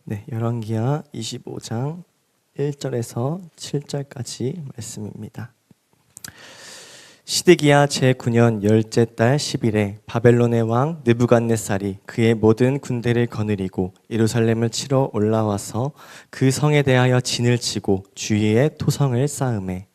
네, 열왕기하 25장 1절에서 7절까지 말씀입니다. 시드기야 제9년 열째 달 10일에 바벨론의 왕 느부갓네살이 그의 모든 군대를 거느리고 예루살렘을 치러 올라와서 그 성에 대하여 진을 치고 주위에 토성을 쌓음에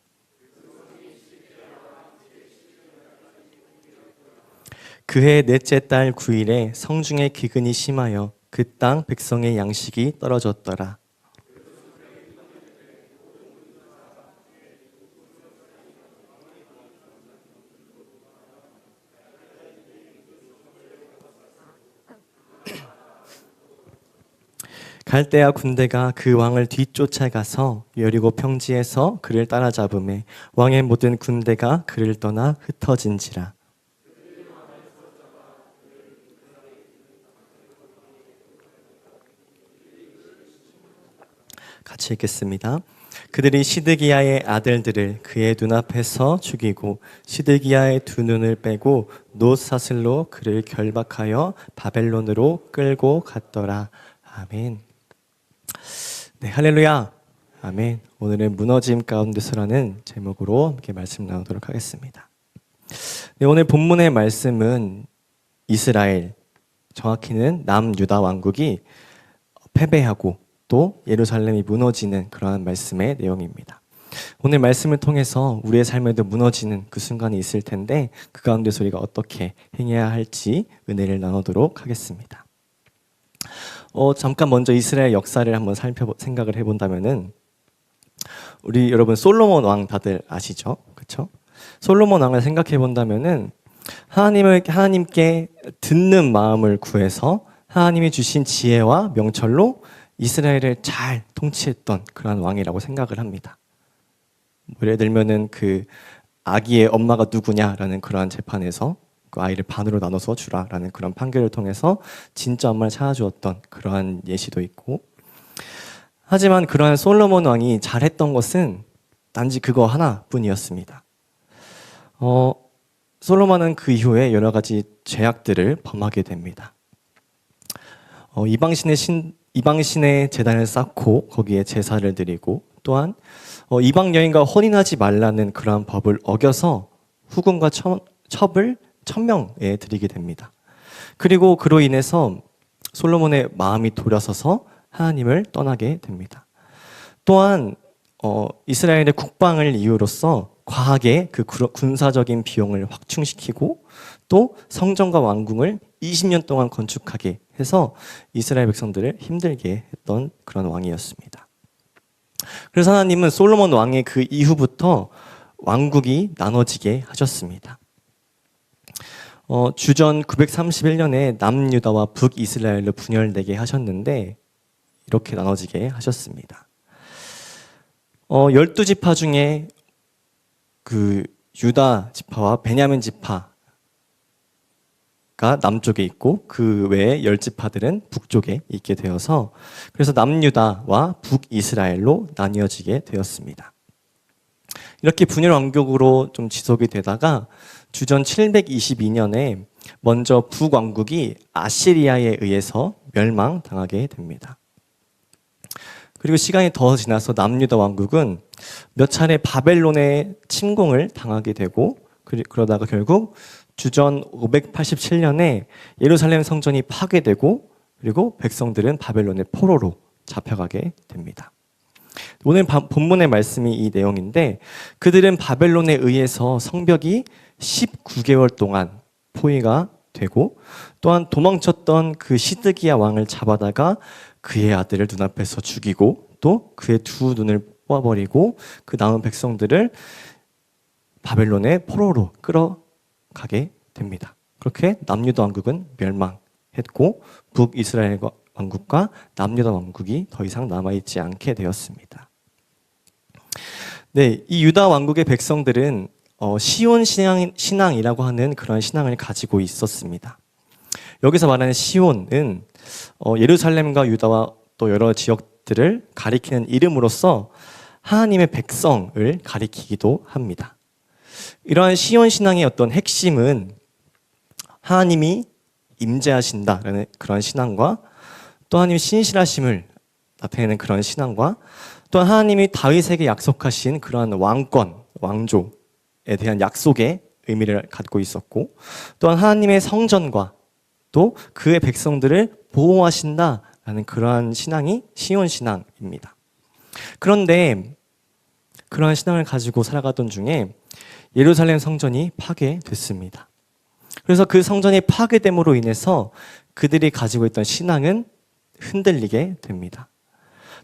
그해 넷째 달 9일에 성중에 기근이 심하여 그 땅 백성의 양식이 떨어졌더라. 갈대아 군대가 그 왕을 뒤쫓아가서 여리고 평지에서 그를 따라잡음에 왕의 모든 군대가 그를 떠나 흩어진지라. 같이 읽겠습니다. 그들이 시드기야의 아들들을 그의 눈앞에서 죽이고 시드기야의 두 눈을 빼고 놋사슬로 그를 결박하여 바벨론으로 끌고 갔더라. 아멘. 네, 할렐루야. 아멘. 오늘은 무너짐 가운데서라는 제목으로 함께 말씀 나누도록 하겠습니다. 네, 오늘 본문의 말씀은 이스라엘, 정확히는 남유다 왕국이 패배하고 또 예루살렘이 무너지는 그러한 말씀의 내용입니다. 오늘 말씀을 통해서 우리의 삶에도 무너지는 그 순간이 있을 텐데 그 가운데서 우리가 어떻게 행해야 할지 은혜를 나누도록 하겠습니다. 잠깐 먼저 이스라엘 역사를 한번 생각을 해본다면은 우리 여러분 솔로몬 왕 다들 아시죠? 그렇죠? 솔로몬 왕을 생각해 본다면은 하나님께 듣는 마음을 구해서 하나님이 주신 지혜와 명철로 이스라엘을 잘 통치했던 그런 왕이라고 생각을 합니다. 예를 들면은 그 아기의 엄마가 누구냐라는 그러한 재판에서 그 아이를 반으로 나눠서 주라라는 그런 판결을 통해서 진짜 엄마를 찾아주었던 그러한 예시도 있고, 하지만 그러한 솔로몬 왕이 잘했던 것은 단지 그거 하나뿐이었습니다. 솔로몬은 그 이후에 여러 가지 죄악들을 범하게 됩니다. 이방신의 제단을 쌓고 거기에 제사를 드리고, 또한 이방 여인과 혼인하지 말라는 그러한 법을 어겨서 후궁과 첩을 천명에 드리게 됩니다. 그리고 그로 인해서 솔로몬의 마음이 돌아서서 하나님을 떠나게 됩니다. 또한 이스라엘의 국방을 이유로서 과하게 그 군사적인 비용을 확충시키고 또 성전과 왕궁을 20년 동안 건축하게 해서 이스라엘 백성들을 힘들게 했던 그런 왕이었습니다. 그래서 하나님은 솔로몬 왕의 그 이후부터 왕국이 나눠지게 하셨습니다. 주전 931년에 남유다와 북이스라엘로 분열되게 하셨는데 이렇게 나눠지게 하셨습니다. 12지파 중에 그 유다 지파와 베냐민 지파가 남쪽에 있고 그 외에 10지파들은 북쪽에 있게 되어서 그래서 남유다와 북이스라엘로 나뉘어지게 되었습니다. 이렇게 분열 왕국으로 좀 지속이 되다가 주전 722년에 먼저 북왕국이 아시리아에 의해서 멸망당하게 됩니다. 그리고 시간이 더 지나서 남유다 왕국은 몇 차례 바벨론의 침공을 당하게 되고 그러다가 결국 주전 587년에 예루살렘 성전이 파괴되고 그리고 백성들은 바벨론의 포로로 잡혀가게 됩니다. 오늘 본문의 말씀이 이 내용인데 그들은 바벨론에 의해서 성벽이 19개월 동안 포위가 되고 또한 도망쳤던 그 시드기야 왕을 잡아다가 그의 아들을 눈앞에서 죽이고 또 그의 두 눈을 뽑아버리고 그 남은 백성들을 바벨론의 포로로 끌어가게 됩니다. 그렇게 남유다 왕국은 멸망했고 북이스라엘 왕국과 남유다 왕국이 더 이상 남아있지 않게 되었습니다. 네, 이 유다 왕국의 백성들은 시온 신앙이라고 하는 그런 신앙을 가지고 있었습니다. 여기서 말하는 시온은 예루살렘과 유다와 또 여러 지역들을 가리키는 이름으로서 하나님의 백성을 가리키기도 합니다. 이러한 시온 신앙의 어떤 핵심은 하나님이 임재하신다라는 그런 신앙과 또 하나님의 신실하심을 나타내는 그런 신앙과 또한 하나님이 다윗에게 약속하신 그러한 왕권, 왕조에 대한 약속의 의미를 갖고 있었고 또한 하나님의 성전과 또 그의 백성들을 보호하신다라는 그러한 신앙이 시온 신앙입니다. 그런데 그러한 신앙을 가지고 살아가던 중에 예루살렘 성전이 파괴됐습니다. 그래서 그 성전이 파괴됨으로 인해서 그들이 가지고 있던 신앙은 흔들리게 됩니다.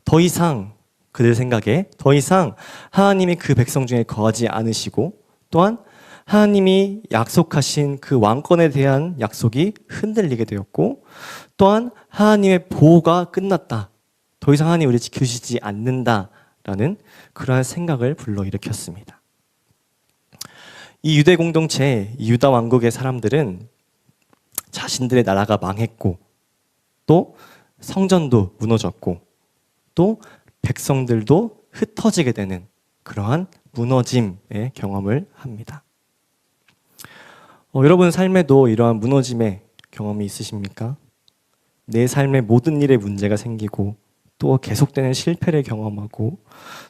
더 이상 그들 생각에 더 이상 하나님이 그 백성 중에 거하지 않으시고 또한 하나님이 약속하신 그 왕권에 대한 약속이 흔들리게 되었고 또한 하나님의 보호가 끝났다. 더 이상 하나님이 우리를 지켜주시지 않는다라는 그러한 생각을 불러일으켰습니다. 이 유대 공동체, 이 유다 왕국의 사람들은 자신들의 나라가 망했고 또 성전도 무너졌고 또 백성들도 흩어지게 되는 그러한 무너짐의 경험을 합니다. 여러분 삶에도 이러한 무너짐의 경험이 있으십니까? 내 삶의 모든 일에 문제가 생기고 또 계속되는 실패를 경험하고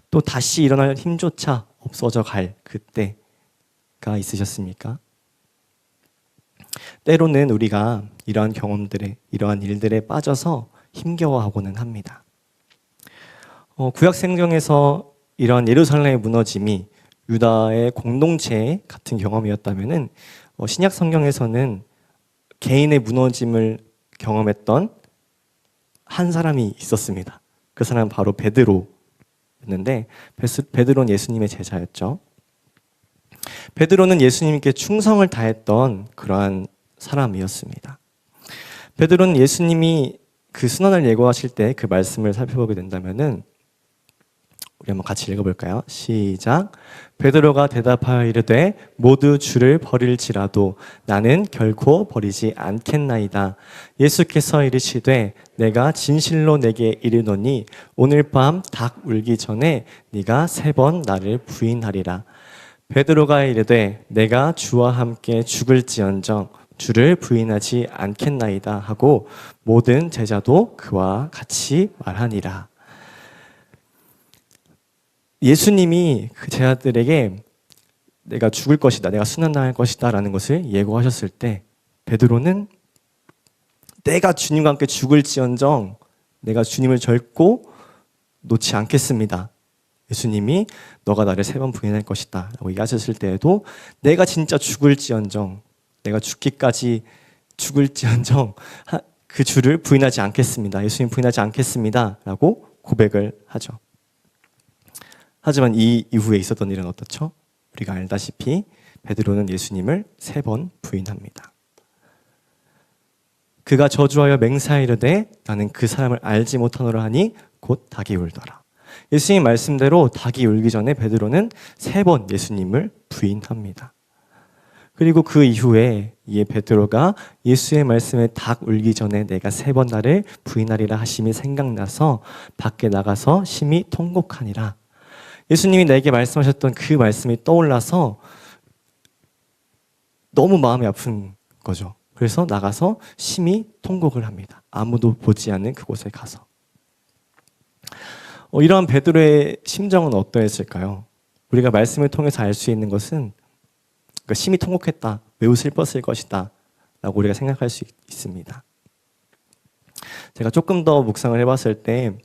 또 다시 일어날 힘조차 없어져 갈 그때가 있으셨습니까? 때로는 우리가 이러한 경험들에, 이러한 일들에 빠져서 힘겨워하고는 합니다. 구약 성경에서 이러한 예루살렘의 무너짐이 유다의 공동체 같은 경험이었다면은 신약 성경에서는 개인의 무너짐을 경험했던 한 사람이 있었습니다. 그 사람은 바로 베드로였는데 베드로는 예수님의 제자였죠. 베드로는 예수님께 충성을 다했던 그러한 사람이었습니다. 베드로는 예수님이 그 순환을 예고하실 때 그 말씀을 살펴보게 된다면은 우리 한번 같이 읽어볼까요? 시작. 베드로가 대답하여 이르되 모두 주를 버릴지라도 나는 결코 버리지 않겠나이다. 예수께서 이르시되 내가 진실로 내게 이르노니 오늘 밤 닭 울기 전에 네가 3번 나를 부인하리라. 베드로가 이르되 내가 주와 함께 죽을지언정 주를 부인하지 않겠나이다 하고 모든 제자도 그와 같이 말하니라. 예수님이 그 제자들에게 내가 죽을 것이다, 내가 순환당할 것이다 라는 것을 예고하셨을 때 베드로는 내가 주님과 함께 죽을지언정 내가 주님을 결코 놓지 않겠습니다. 예수님이 너가 나를 3번 부인할 것이다 라고 얘기하셨을 때에도 내가 진짜 죽을지언정 내가 죽기까지 죽을지언정 그 주를 부인하지 않겠습니다. 예수님 부인하지 않겠습니다 라고 고백을 하죠. 하지만 이 이후에 있었던 일은 어떻죠? 우리가 알다시피 베드로는 예수님을 3번 부인합니다. 그가 저주하여 맹세하이르되 나는 그 사람을 알지 못하노라 하니 곧 닭이 울더라. 예수님 말씀대로 닭이 울기 전에 베드로는 3번 예수님을 부인합니다. 그리고 그 이후에 이 베드로가 예수의 말씀에 닭 울기 전에 내가 3번 나를 부인하리라 하심이 생각나서 밖에 나가서 심히 통곡하니라. 예수님이 내게 말씀하셨던 그 말씀이 떠올라서 너무 마음이 아픈 거죠. 그래서 나가서 심히 통곡을 합니다. 아무도 보지 않는 그곳에 가서. 이러한 베드로의 심정은 어떠했을까요? 우리가 말씀을 통해서 알 수 있는 것은 심히 통곡했다, 매우 슬펐을 것이다 라고 우리가 생각할 수 있습니다. 제가 조금 더 묵상을 해봤을 때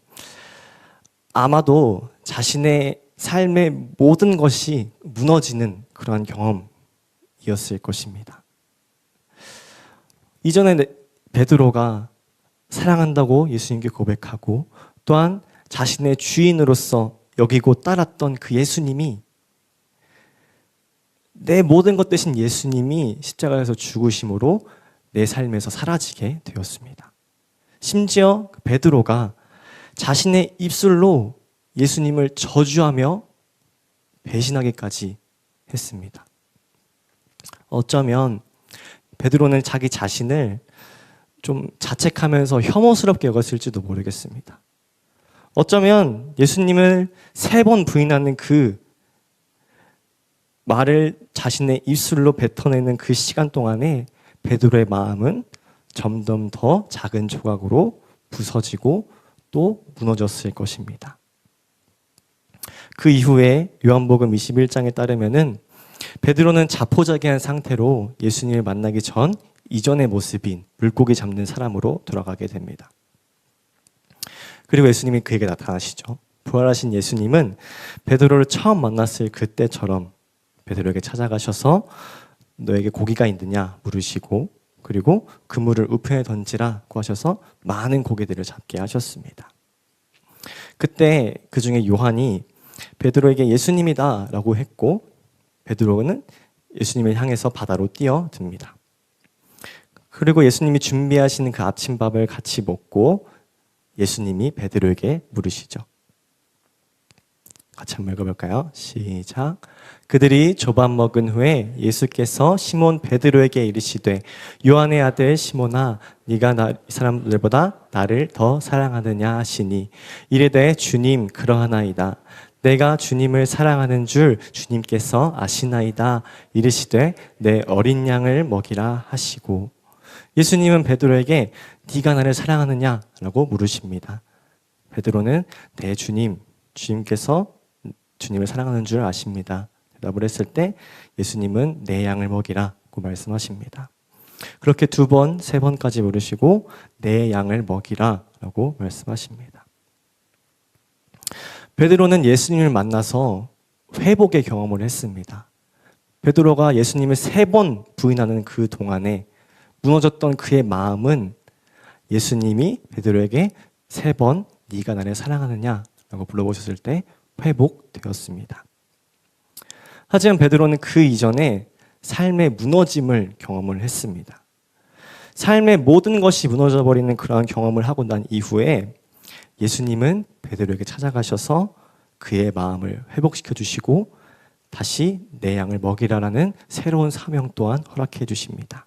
아마도 자신의 삶의 모든 것이 무너지는 그러한 경험이었을 것입니다. 이전에 베드로가 사랑한다고 예수님께 고백하고 또한 자신의 주인으로서 여기고 따랐던 그 예수님이 내 모든 것 대신 예수님이 십자가에서 죽으심으로 내 삶에서 사라지게 되었습니다. 심지어 베드로가 자신의 입술로 예수님을 저주하며 배신하기까지 했습니다. 어쩌면 베드로는 자기 자신을 좀 자책하면서 혐오스럽게 여겼을지도 모르겠습니다. 어쩌면 예수님을 3번 부인하는 그 말을 자신의 입술로 뱉어내는 그 시간 동안에 베드로의 마음은 점점 더 작은 조각으로 부서지고 또 무너졌을 것입니다. 그 이후에 요한복음 21장에 따르면은 베드로는 자포자기한 상태로 예수님을 만나기 전 이전의 모습인 물고기 잡는 사람으로 돌아가게 됩니다. 그리고 예수님이 그에게 나타나시죠. 부활하신 예수님은 베드로를 처음 만났을 그때처럼 베드로에게 찾아가셔서 너에게 고기가 있느냐 물으시고, 그리고 그물을 우편에 던지라고 하셔서 많은 고기들을 잡게 하셨습니다. 그때 그 중에 요한이 베드로에게 예수님이다 라고 했고, 베드로는 예수님을 향해서 바다로 뛰어듭니다. 그리고 예수님이 준비하시는 그 아침밥을 같이 먹고 예수님이 베드로에게 물으시죠. 같이 한번 읽어볼까요? 시작. 그들이 조밥 먹은 후에 예수께서 시몬 베드로에게 이르시되 요한의 아들 시몬아 네가 이 사람들보다 나를 더 사랑하느냐 하시니 이르되 주님 그러하나이다. 내가 주님을 사랑하는 줄 주님께서 아시나이다. 이르시되 내 어린 양을 먹이라 하시고, 예수님은 베드로에게 네가 나를 사랑하느냐 라고 물으십니다. 베드로는 네 주님, 주님께서 주님을 사랑하는 줄 아십니다. 대답을 했을 때 예수님은 내 양을 먹이라고 말씀하십니다. 그렇게 2번, 3번까지 물으시고 내 양을 먹이라라고 말씀하십니다. 베드로는 예수님을 만나서 회복의 경험을 했습니다. 베드로가 예수님을 3번 부인하는 그 동안에 무너졌던 그의 마음은 예수님이 베드로에게 3번 네가 나를 사랑하느냐 라고 불러보셨을 때 회복되었습니다. 하지만 베드로는 그 이전에 삶의 무너짐을 경험을 했습니다. 삶의 모든 것이 무너져버리는 그러한 경험을 하고 난 이후에 예수님은 베드로에게 찾아가셔서 그의 마음을 회복시켜 주시고 다시 내 양을 먹이라라는 새로운 사명 또한 허락해 주십니다.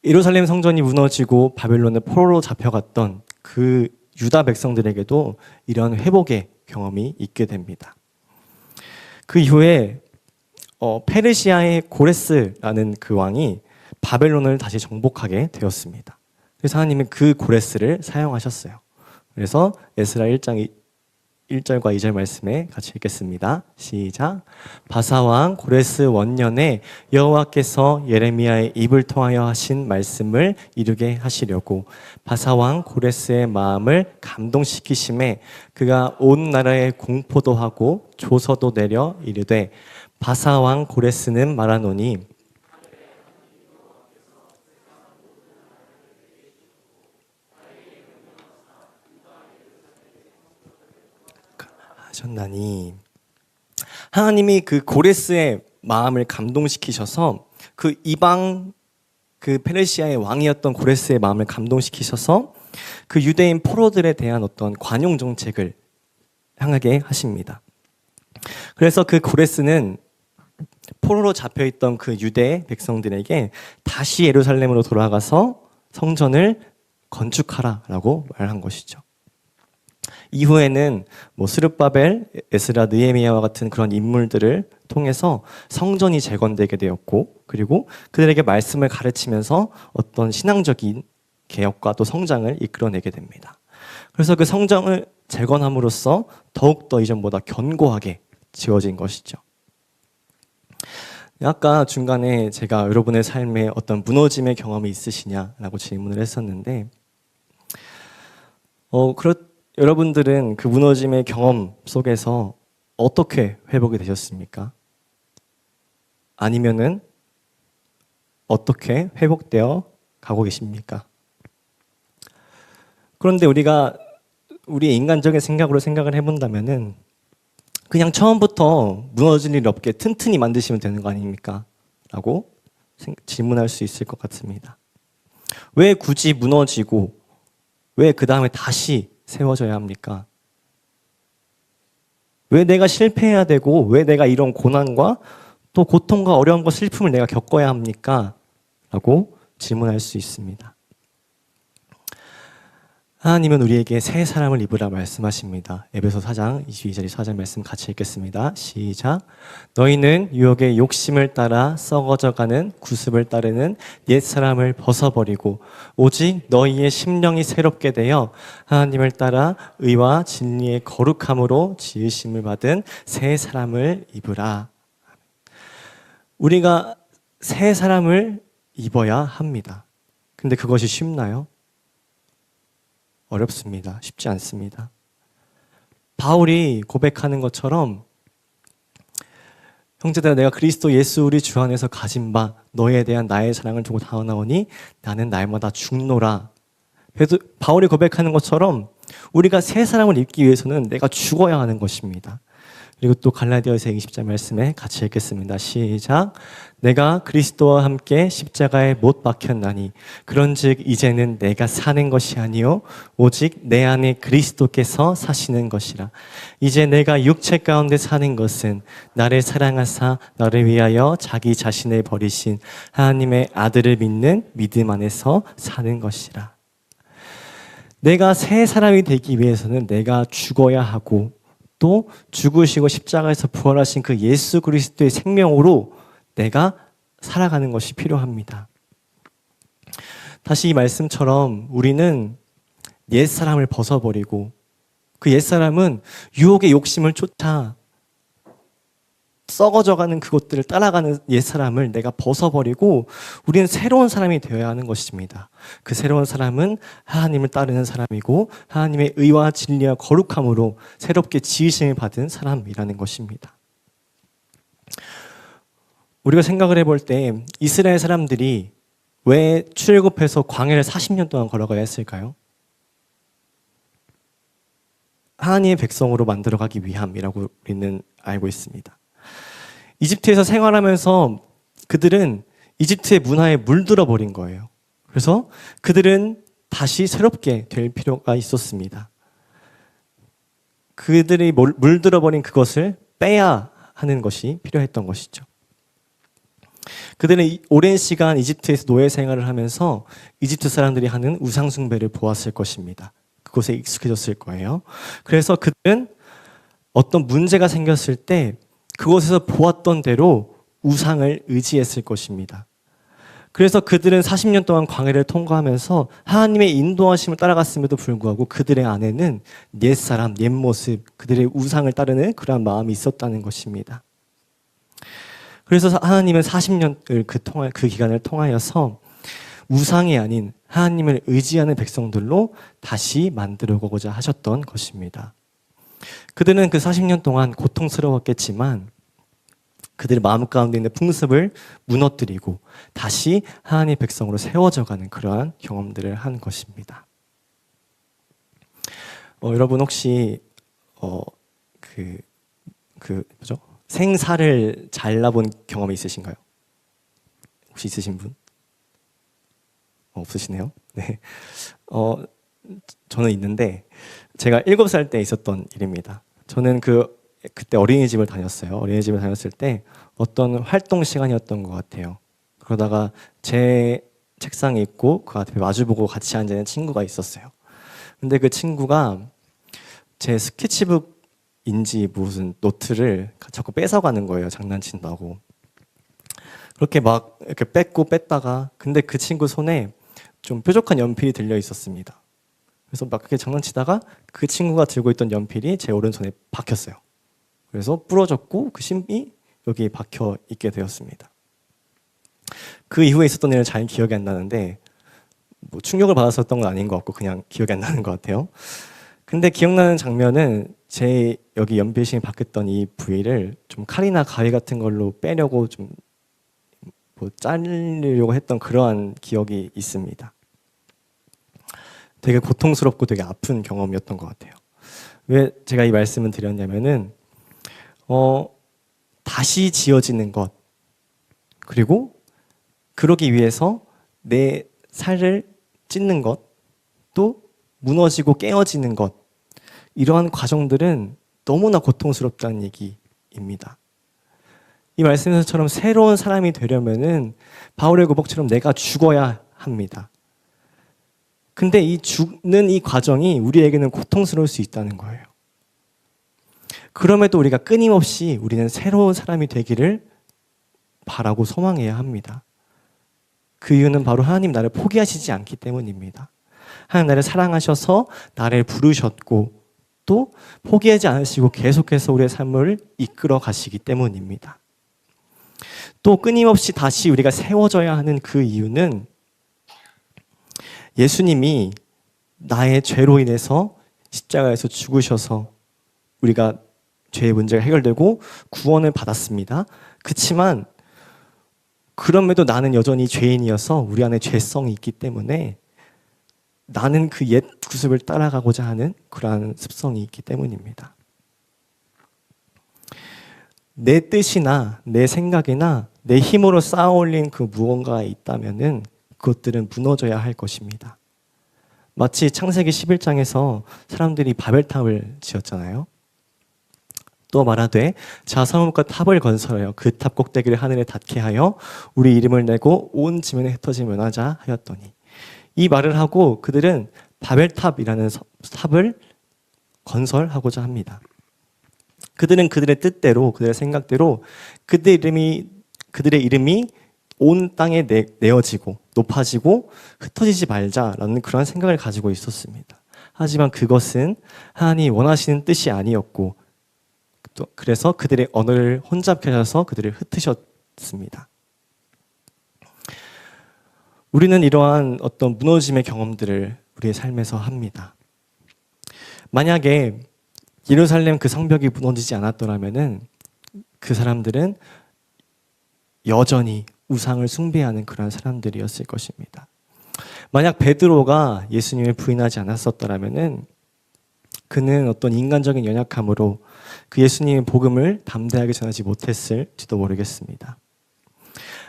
예루살렘 성전이 무너지고 바벨론의 포로로 잡혀갔던 그 유다 백성들에게도 이런 회복의 경험이 있게 됩니다. 그 이후에 페르시아의 고레스라는 그 왕이 바벨론을 다시 정복하게 되었습니다. 그래서 하나님은 그 고레스를 사용하셨어요. 그래서 에스라 1장 1절과 2절 말씀에 같이 읽겠습니다. 시작. 바사왕 고레스 원년에 여호와께서 예레미야의 입을 통하여 하신 말씀을 이루게 하시려고 바사왕 고레스의 마음을 감동시키심에 그가 온 나라에 공포도 하고 조서도 내려 이르되 바사왕 고레스는 말하노니 하셨나니, 하나님이 그 고레스의 마음을 감동시키셔서 그 이방 그 페르시아의 왕이었던 고레스의 마음을 감동시키셔서 그 유대인 포로들에 대한 어떤 관용 정책을 향하게 하십니다. 그래서 그 고레스는 포로로 잡혀있던 그 유대 백성들에게 다시 예루살렘으로 돌아가서 성전을 건축하라라고 말한 것이죠. 이후에는 스룹바벨, 에스라, 느헤미야와 같은 그런 인물들을 통해서 성전이 재건되게 되었고, 그리고 그들에게 말씀을 가르치면서 어떤 신앙적인 개혁과 또 성장을 이끌어내게 됩니다. 그래서 그 성전을 재건함으로써 더욱더 이전보다 견고하게 지어진 것이죠. 아까 중간에 제가 여러분의 삶에 어떤 무너짐의 경험이 있으시냐라고 질문을 했었는데, 여러분들은 그 무너짐의 경험 속에서 어떻게 회복이 되셨습니까? 아니면은 어떻게 회복되어 가고 계십니까? 그런데 우리의 인간적인 생각을 해본다면은 그냥 처음부터 무너질 일 없게 튼튼히 만드시면 되는 거 아닙니까? 라고 질문할 수 있을 것 같습니다. 왜 굳이 무너지고 왜 그 다음에 다시 세워져야 합니까? 왜 내가 실패해야 되고 왜 내가 이런 고난과 또 고통과 어려움과 슬픔을 내가 겪어야 합니까? 라고 질문할 수 있습니다. 하나님은 우리에게 새 사람을 입으라 말씀하십니다. 에베소 4장 22절 24절 말씀 같이 읽겠습니다. 시작. 너희는 유혹의 욕심을 따라 썩어져가는 구습을 따르는 옛사람을 벗어버리고 오직 너희의 심령이 새롭게 되어 하나님을 따라 의와 진리의 거룩함으로 지으심을 받은 새 사람을 입으라. 우리가 새 사람을 입어야 합니다. 근데 그것이 쉽나요? 어렵습니다. 쉽지 않습니다. 바울이 고백하는 것처럼 형제들아 내가 그리스도 예수 우리 주 안에서 가진 바 너희에 대한 나의 사랑을 두고 다하나오니 나는 날마다 죽노라. 그래서 바울이 고백하는 것처럼 우리가 새 사람을 입기 위해서는 내가 죽어야 하는 것입니다. 그리고 또 갈라디아서 20절 말씀에 같이 읽겠습니다. 시작. 내가 그리스도와 함께 십자가에 못 박혔나니 그런즉 이제는 내가 사는 것이 아니요 오직 내 안에 그리스도께서 사시는 것이라. 이제 내가 육체 가운데 사는 것은 나를 사랑하사 나를 위하여 자기 자신을 버리신 하나님의 아들을 믿는 믿음 안에서 사는 것이라. 내가 새 사람이 되기 위해서는 내가 죽어야 하고 또 죽으시고 십자가에서 부활하신 그 예수 그리스도의 생명으로 내가 살아가는 것이 필요합니다. 다시 이 말씀처럼 우리는 옛사람을 벗어버리고 그 옛사람은 유혹의 욕심을 쫓아 썩어져가는 그것들을 따라가는 옛사람을 내가 벗어버리고 우리는 새로운 사람이 되어야 하는 것입니다. 그 새로운 사람은 하나님을 따르는 사람이고 하나님의 의와 진리와 거룩함으로 새롭게 지으심을 받은 사람이라는 것입니다. 우리가 생각을 해볼 때 이스라엘 사람들이 왜 출애굽해서 광야를 40년 동안 걸어가야 했을까요? 하나님의 백성으로 만들어가기 위함이라고 우리는 알고 있습니다. 이집트에서 생활하면서 그들은 이집트의 문화에 물들어 버린 거예요. 그래서 그들은 다시 새롭게 될 필요가 있었습니다. 그들이 물들어 버린 그것을 빼야 하는 것이 필요했던 것이죠. 그들은 오랜 시간 이집트에서 노예 생활을 하면서 이집트 사람들이 하는 우상 숭배를 보았을 것입니다. 그것에 익숙해졌을 거예요. 그래서 그들은 어떤 문제가 생겼을 때 그곳에서 보았던 대로 우상을 의지했을 것입니다. 그래서 그들은 40년 동안 광야를 통과하면서 하나님의 인도하심을 따라갔음에도 불구하고 그들의 안에는 옛사람, 옛모습, 그들의 우상을 따르는 그러한 마음이 있었다는 것입니다. 그래서 하나님은 40년을 그 기간을 통하여서 우상이 아닌 하나님을 의지하는 백성들로 다시 만들어가고자 하셨던 것입니다. 그들은 그 40년 동안 고통스러웠겠지만 그들의 마음 가운데 있는 풍습을 무너뜨리고 다시 하나님의 백성으로 세워져가는 그러한 경험들을 한 것입니다. 여러분 혹시 생사를 잘라본 경험이 있으신가요? 혹시 있으신 분? 없으시네요. 네. 저는 있는데 제가 7살 때 있었던 일입니다. 저는 그때 어린이집을 다녔어요. 어린이집을 다녔을 때 어떤 활동 시간이었던 것 같아요. 그러다가 제 책상에 있고 그 앞에 마주보고 같이 앉아있는 친구가 있었어요. 근데 그 친구가 제 스케치북인지 무슨 노트를 자꾸 뺏어가는 거예요. 장난친다고. 그렇게 막 이렇게 뺐다가 근데 그 친구 손에 좀 뾰족한 연필이 들려 있었습니다. 그래서 막 그렇게 장난치다가 그 친구가 들고 있던 연필이 제 오른손에 박혔어요. 그래서 부러졌고 그 심이 여기에 박혀 있게 되었습니다. 그 이후에 있었던 일은 잘 기억이 안 나는데 뭐 충격을 받았었던 건 아닌 것 같고 그냥 기억이 안 나는 것 같아요. 근데 기억나는 장면은 제 여기 연필심이 박혔던 이 부위를 좀 칼이나 가위 같은 걸로 빼려고 좀 뭐 자르려고 했던 그러한 기억이 있습니다. 되게 고통스럽고 되게 아픈 경험이었던 것 같아요. 왜 제가 이 말씀을 드렸냐면은 다시 지어지는 것 그리고 그러기 위해서 내 살을 찢는 것 또 무너지고 깨어지는 것 이러한 과정들은 너무나 고통스럽다는 얘기입니다. 이 말씀에서처럼 새로운 사람이 되려면은 바울의 고백처럼 내가 죽어야 합니다. 근데 이 죽는 이 과정이 우리에게는 고통스러울 수 있다는 거예요. 그럼에도 우리가 끊임없이 우리는 새로운 사람이 되기를 바라고 소망해야 합니다. 그 이유는 바로 하나님 나를 포기하시지 않기 때문입니다. 하나님 나를 사랑하셔서 나를 부르셨고 또 포기하지 않으시고 계속해서 우리의 삶을 이끌어 가시기 때문입니다. 또 끊임없이 다시 우리가 세워져야 하는 그 이유는 예수님이 나의 죄로 인해서 십자가에서 죽으셔서 우리가 죄의 문제가 해결되고 구원을 받았습니다. 그렇지만 그럼에도 나는 여전히 죄인이어서 우리 안에 죄성이 있기 때문에 나는 그 옛 구습을 따라가고자 하는 그러한 습성이 있기 때문입니다. 내 뜻이나 내 생각이나 내 힘으로 쌓아 올린 그 무언가가 있다면은 그것들은 무너져야 할 것입니다. 마치 창세기 11장에서 사람들이 바벨탑을 지었잖아요. 또 말하되 자 성읍과 탑을 건설하여 그 탑 꼭대기를 하늘에 닿게 하여 우리 이름을 내고 온 지면에 흩어짐을 면하자 하였더니, 이 말을 하고 그들은 바벨탑이라는 탑을 건설하고자 합니다. 그들은 그들의 뜻대로 그들의 생각대로 그들의 이름이 온 땅에 내어지고 높아지고 흩어지지 말자라는 그런 생각을 가지고 있었습니다. 하지만 그것은 하나님이 원하시는 뜻이 아니었고 또 그래서 그들의 언어를 혼잡케 하셔서 그들을 흩으셨습니다. 우리는 이러한 어떤 무너짐의 경험들을 우리의 삶에서 합니다. 만약에 예루살렘 그 성벽이 무너지지 않았더라면은 그 사람들은 여전히 우상을 숭배하는 그런 사람들이었을 것입니다. 만약 베드로가 예수님을 부인하지 않았었더라면은 그는 어떤 인간적인 연약함으로 그 예수님의 복음을 담대하게 전하지 못했을지도 모르겠습니다.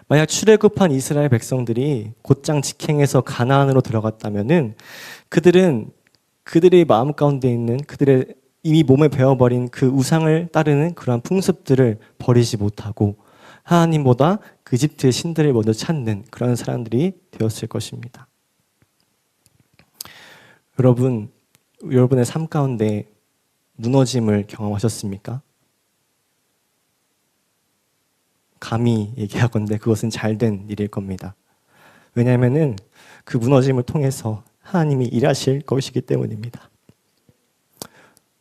만약 출애굽한 이스라엘 백성들이 곧장 직행해서 가나안으로 들어갔다면은 그들은 그들의 마음 가운데 있는 그들의 이미 몸에 배어버린 그 우상을 따르는 그러한 풍습들을 버리지 못하고 하나님보다 그 이집트의 신들을 먼저 찾는 그런 사람들이 되었을 것입니다. 여러분의 삶 가운데 무너짐을 경험하셨습니까? 감히 얘기하건대 그것은 잘된 일일 겁니다. 왜냐하면은 그 무너짐을 통해서 하나님이 일하실 것이기 때문입니다.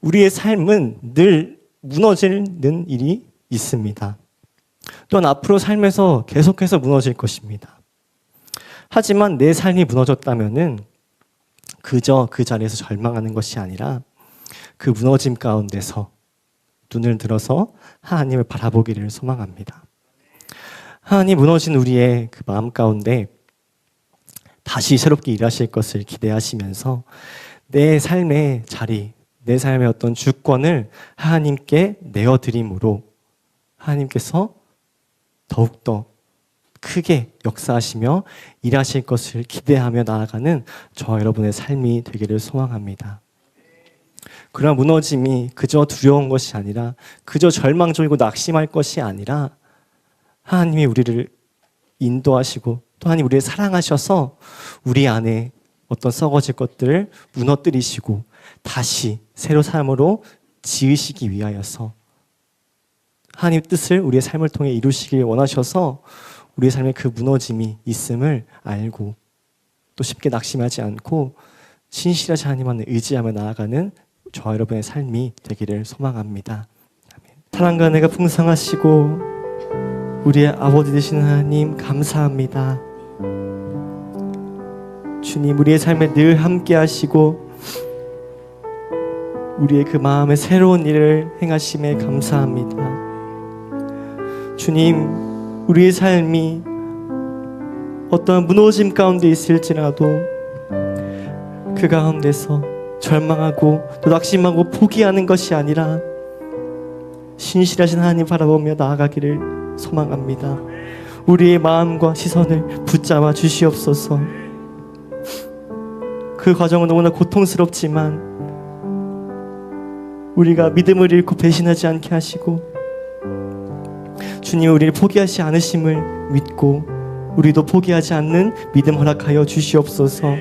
우리의 삶은 늘 무너지는 일이 있습니다. 또한 앞으로 삶에서 계속해서 무너질 것입니다. 하지만 내 삶이 무너졌다면은 그저 그 자리에서 절망하는 것이 아니라 그 무너짐 가운데서 눈을 들어서 하나님을 바라보기를 소망합니다. 하나님 무너진 우리의 그 마음 가운데 다시 새롭게 일하실 것을 기대하시면서 내 삶의 자리, 내 삶의 어떤 주권을 하나님께 내어드림으로 하나님께서 더욱더 크게 역사하시며 일하실 것을 기대하며 나아가는 저와 여러분의 삶이 되기를 소망합니다. 그러나 무너짐이 그저 두려운 것이 아니라 그저 절망적이고 낙심할 것이 아니라 하나님이 우리를 인도하시고 또 하나님 우리를 사랑하셔서 우리 안에 어떤 썩어질 것들을 무너뜨리시고 다시 새로 삶으로 지으시기 위하여서 하나님 뜻을 우리의 삶을 통해 이루시길 원하셔서 우리의 삶에 그 무너짐이 있음을 알고 또 쉽게 낙심하지 않고 신실하신 하나님만을 의지하며 나아가는 저와 여러분의 삶이 되기를 소망합니다. 아멘. 사랑과 은혜가 풍성하시고 우리의 아버지 되시는 하나님 감사합니다. 주님 우리의 삶에 늘 함께 하시고 우리의 그 마음에 새로운 일을 행하심에 감사합니다. 주님 우리의 삶이 어떠한 무너짐 가운데 있을지라도 그 가운데서 절망하고 또 낙심하고 포기하는 것이 아니라 신실하신 하나님 바라보며 나아가기를 소망합니다. 우리의 마음과 시선을 붙잡아 주시옵소서. 그 과정은 너무나 고통스럽지만 우리가 믿음을 잃고 배신하지 않게 하시고 주님 우리를 포기하지 않으심을 믿고 우리도 포기하지 않는 믿음 허락하여 주시옵소서.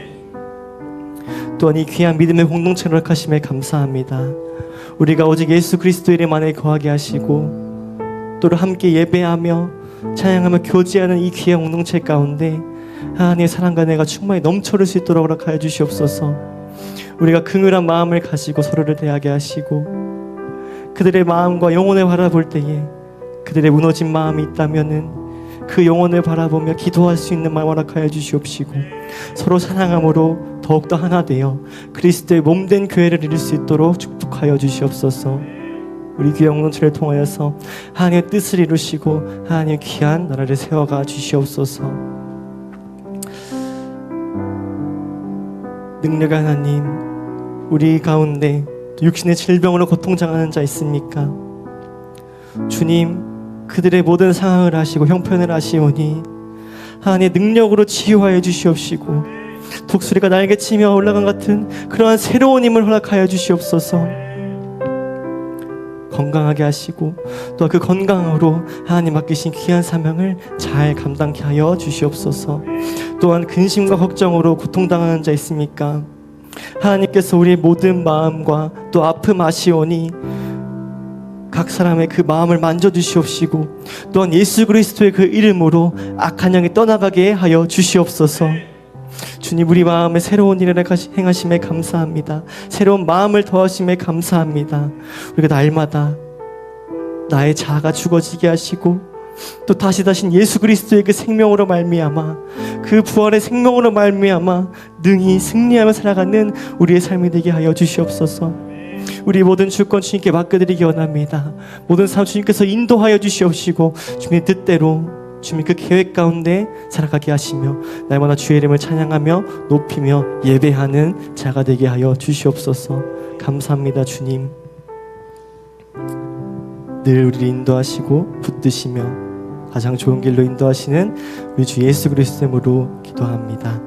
또한 이 귀한 믿음의 공동체를 허락하심에 감사합니다. 우리가 오직 예수 그리스도 이름 안에 거하게 하시고 또 함께 예배하며 찬양하며 교제하는 이 귀한 공동체 가운데 하나님의 사랑과 은혜가 충만히 넘쳐를 수 있도록 허락하여 주시옵소서. 우리가 긍휼한 마음을 가지고 서로를 대하게 하시고 그들의 마음과 영혼을 바라볼 때에 그들의 무너진 마음이 있다면은 그 영혼을 바라보며 기도할 수 있는 마음 허락하여 주시옵시고 서로 사랑함으로 더욱더 하나 되어 그리스도의 몸된 교회를 이룰 수 있도록 축복하여 주시옵소서. 우리 귀한 공동체를 통하여서 하나님의 뜻을 이루시고 하나님의 귀한 나라를 세워가 주시옵소서. 능력의 하나님, 우리 가운데 육신의 질병으로 고통당하는 자 있습니까? 주님, 그들의 모든 상황을 아시고 형편을 아시오니 하나님의 능력으로 치유하여 주시옵시고 독수리가 날개치며 올라간 같은 그러한 새로운 힘을 허락하여 주시옵소서. 건강하게 하시고 또 그 건강으로 하나님 맡기신 귀한 사명을 잘 감당케 하여 주시옵소서. 또한 근심과 걱정으로 고통당하는 자 있습니까? 하나님께서 우리의 모든 마음과 또 아픔 아시오니 각 사람의 그 마음을 만져주시옵시고 또한 예수 그리스도의 그 이름으로 악한 영이 떠나가게 하여 주시옵소서. 주님, 우리 마음에 새로운 일을 행하심에 감사합니다. 새로운 마음을 더하심에 감사합니다. 우리가 날마다 나의 자아가 죽어지게 하시고 또 다시 예수 그리스도의 그 생명으로 말미암아 그 부활의 생명으로 말미암아 능히 승리하며 살아가는 우리의 삶이 되게 하여 주시옵소서. 우리 모든 주권 주님께 맡겨드리기 원합니다. 모든 삶 주님께서 인도하여 주시옵시고 주님의 뜻대로 주님 그 계획 가운데 살아가게 하시며 날마다 주의 이름을 찬양하며 높이며 예배하는 자가 되게 하여 주시옵소서. 감사합니다. 주님, 늘 우리를 인도하시고 붙드시며 가장 좋은 길로 인도하시는 우리 주 예수 그리스도 이름으로 기도합니다.